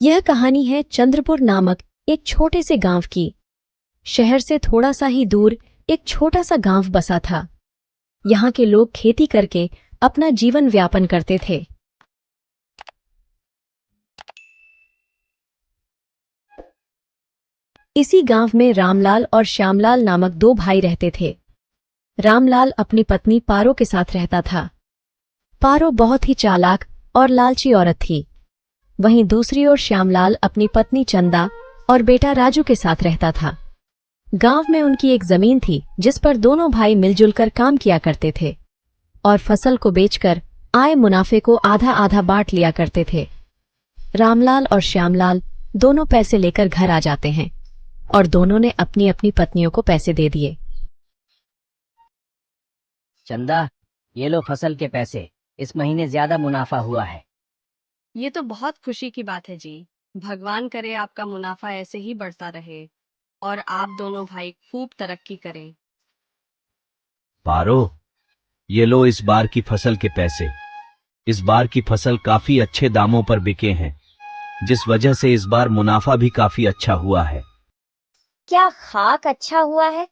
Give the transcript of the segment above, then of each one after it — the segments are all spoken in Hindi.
यह कहानी है चंद्रपुर नामक एक छोटे से गांव की। शहर से थोड़ा सा ही दूर एक छोटा सा गांव बसा था। यहाँ के लोग खेती करके अपना जीवन व्यापन करते थे। इसी गांव में रामलाल और श्यामलाल नामक दो भाई रहते थे। रामलाल अपनी पत्नी पारो के साथ रहता था। पारो बहुत ही चालाक और लालची औरत थी। वहीं दूसरी ओर श्यामलाल अपनी पत्नी चंदा और बेटा राजू के साथ रहता था। गांव में उनकी एक जमीन थी जिस पर दोनों भाई मिलजुल कर काम किया करते थे और फसल को बेचकर आए मुनाफे को आधा आधा बांट लिया करते थे। रामलाल और श्यामलाल दोनों पैसे लेकर घर आ जाते हैं और दोनों ने अपनी अपनी पत्नियों को पैसे दे दिए। चंदा, ये लो फसल के पैसे। इस महीने ज्यादा मुनाफा हुआ है। ये तो बहुत खुशी की बात है जी। भगवान करे आपका मुनाफा ऐसे ही बढ़ता रहे और आप दोनों भाई खूब तरक्की करें। पारो, ये लो इस बार की फसल के पैसे। इस बार की फसल काफी अच्छे दामों पर बिके हैं, जिस वजह से इस बार मुनाफा भी काफी अच्छा हुआ है। क्या खाक अच्छा हुआ है?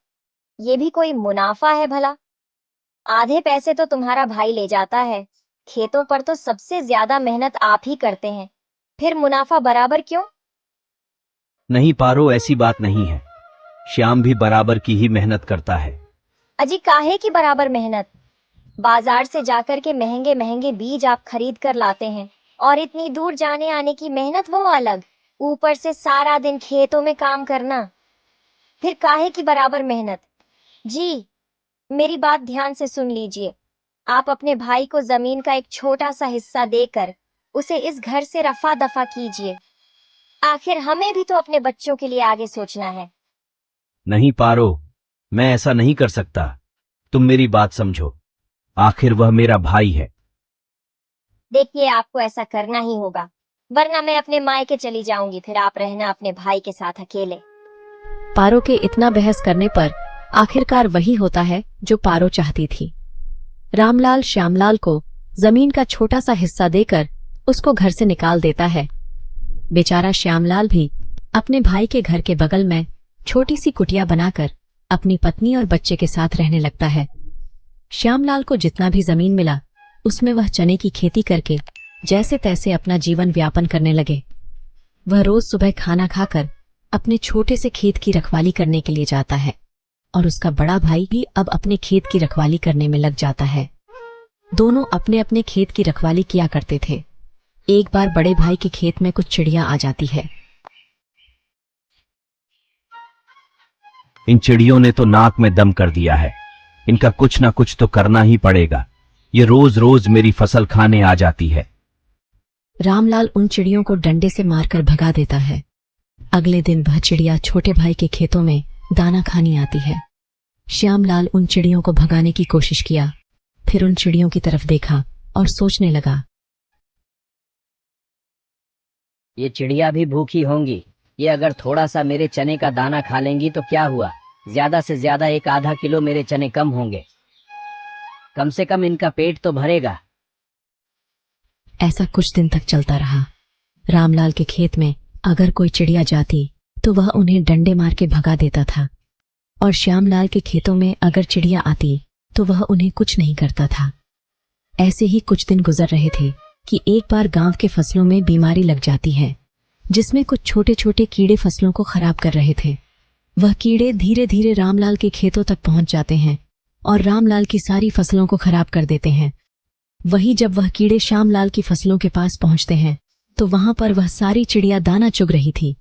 ये भी कोई मुनाफा है भला? आधे पैसे तो तुम्हारा भाई ले जाता है। खेतों पर तो सबसे ज्यादा मेहनत आप ही करते हैं, फिर मुनाफा बराबर क्यों? नहीं पारो, ऐसी बात नहीं है। श्याम भी बराबर की ही मेहनत करता है। अजी काहे की बराबर मेहनत? बाजार से जाकर के महंगे महंगे बीज आप खरीद कर लाते हैं और इतनी दूर जाने आने की मेहनत वो अलग, ऊपर से सारा दिन खेतों में काम करना, फिर काहे की बराबर मेहनत? जी, मेरी बात ध्यान से सुन लीजिए। आप अपने भाई को जमीन का एक छोटा सा हिस्सा देकर उसे इस घर से रफा दफा कीजिए। आखिर हमें भी तो अपने बच्चों के लिए आगे सोचना है। नहीं पारो, मैं ऐसा नहीं कर सकता। तुम मेरी बात समझो, आखिर वह मेरा भाई है। देखिए, आपको ऐसा करना ही होगा, वरना मैं अपने मायके चली जाऊंगी, फिर आप रहना अपने भाई के साथ अकेले। पारो के इतना बहस करने पर आखिरकार वही होता है जो पारो चाहती थी। रामलाल श्यामलाल को जमीन का छोटा सा हिस्सा देकर उसको घर से निकाल देता है। बेचारा श्यामलाल भी अपने भाई के घर के बगल में छोटी सी कुटिया बनाकर अपनी पत्नी और बच्चे के साथ रहने लगता है। श्यामलाल को जितना भी जमीन मिला उसमें वह चने की खेती करके जैसे तैसे अपना जीवन व्यापन करने लगे। वह रोज सुबह खाना खाकर अपने छोटे से खेत की रखवाली करने के लिए जाता है और उसका बड़ा भाई भी अब अपने खेत की रखवाली करने में लग जाता है। दोनों अपने अपने खेत की रखवाली किया करते थे। एक बार बड़े भाई के खेत में कुछ चिड़िया आ जाती है। इन चिड़ियों ने तो नाक में दम कर दिया है। इनका कुछ ना कुछ तो करना ही पड़ेगा। ये रोज रोज मेरी फसल खाने आ जाती है। रामलाल उन चिड़ियों को डंडे से मारकर भगा देता है। अगले दिन वह चिड़िया छोटे भाई के खेतों में दाना खानी आती है। श्यामलाल उन चिड़ियों को भगाने की कोशिश किया, फिर उन चिड़ियों की तरफ देखा और सोचने लगा, ये चिड़िया भी भूखी होंगी। ये अगर थोड़ा सा मेरे चने का दाना खा लेंगी तो क्या हुआ, ज्यादा से ज्यादा एक आधा किलो मेरे चने कम होंगे। कम से कम इनका पेट तो भरेगा। ऐसा कुछ दिन तक चलता रहा। रामलाल के खेत में अगर कोई चिड़िया जाती तो वह उन्हें डंडे मार के भगा देता था और श्यामलाल के खेतों में अगर चिड़िया आती तो वह उन्हें कुछ नहीं करता था। ऐसे ही कुछ दिन गुजर रहे थे कि एक बार गांव के फसलों में बीमारी लग जाती है, जिसमें कुछ छोटे छोटे कीड़े फसलों को खराब कर रहे थे। वह कीड़े धीरे धीरे रामलाल के खेतों तक पहुंच जाते हैं और रामलाल की सारी फसलों को खराब कर देते हैं। वही जब वह कीड़े श्यामलाल की फसलों के पास पहुंचते हैं तो वहां पर वह सारी चिड़िया दाना चुग रही थी।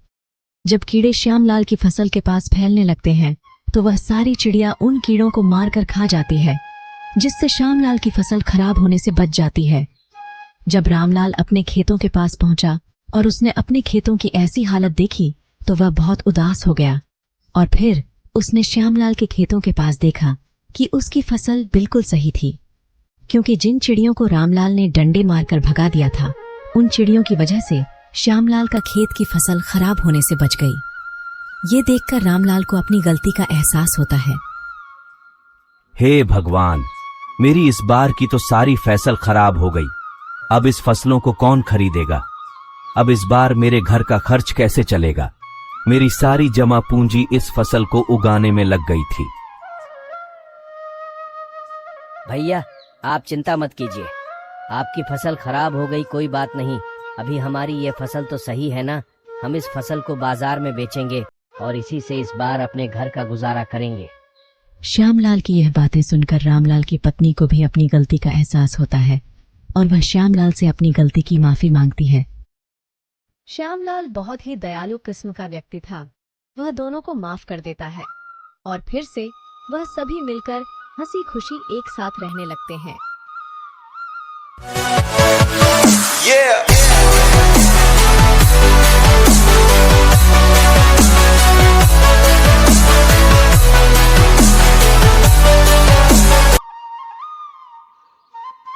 जब कीड़े श्यामलाल की फसल के पास फैलने लगते हैं तो वह सारी चिड़िया उन कीड़ों को मारकर खा जाती है, जिससे श्यामलाल की फसल खराब होने से बच जाती है। जब रामलाल अपने खेतों के पास पहुंचा और उसने अपने खेतों की ऐसी हालत देखी तो वह बहुत उदास हो गया और फिर उसने श्यामलाल के खेतों के पास देखा कि उसकी फसल बिल्कुल सही थी, क्योंकि जिन चिड़ियों को रामलाल ने डंडे मारकर भगा दिया था उन चिड़ियों की वजह से श्यामलाल का खेत की फसल खराब होने से बच गई। ये देखकर रामलाल को अपनी गलती का एहसास होता है। हे भगवान, मेरी इस बार की तो सारी फसल खराब हो गई। अब इस फसलों को कौन खरीदेगा? अब इस बार मेरे घर का खर्च कैसे चलेगा? मेरी सारी जमा पूंजी इस फसल को उगाने में लग गई थी। भैया आप चिंता मत कीजिए, आपकी फसल खराब हो गई कोई बात नहीं, अभी हमारी ये फसल तो सही है ना। हम इस फसल को बाजार में बेचेंगे और इसी से इस बार अपने घर का गुजारा करेंगे। श्यामलाल की यह बातें सुनकर रामलाल की पत्नी को भी अपनी गलती का एहसास होता है और वह श्यामलाल से अपनी गलती की माफी मांगती है। श्यामलाल बहुत ही दयालु किस्म का व्यक्ति था। वह दोनों को माफ कर देता है और फिर से वह सभी मिलकर हंसी खुशी एक साथ रहने लगते हैं। Yeah.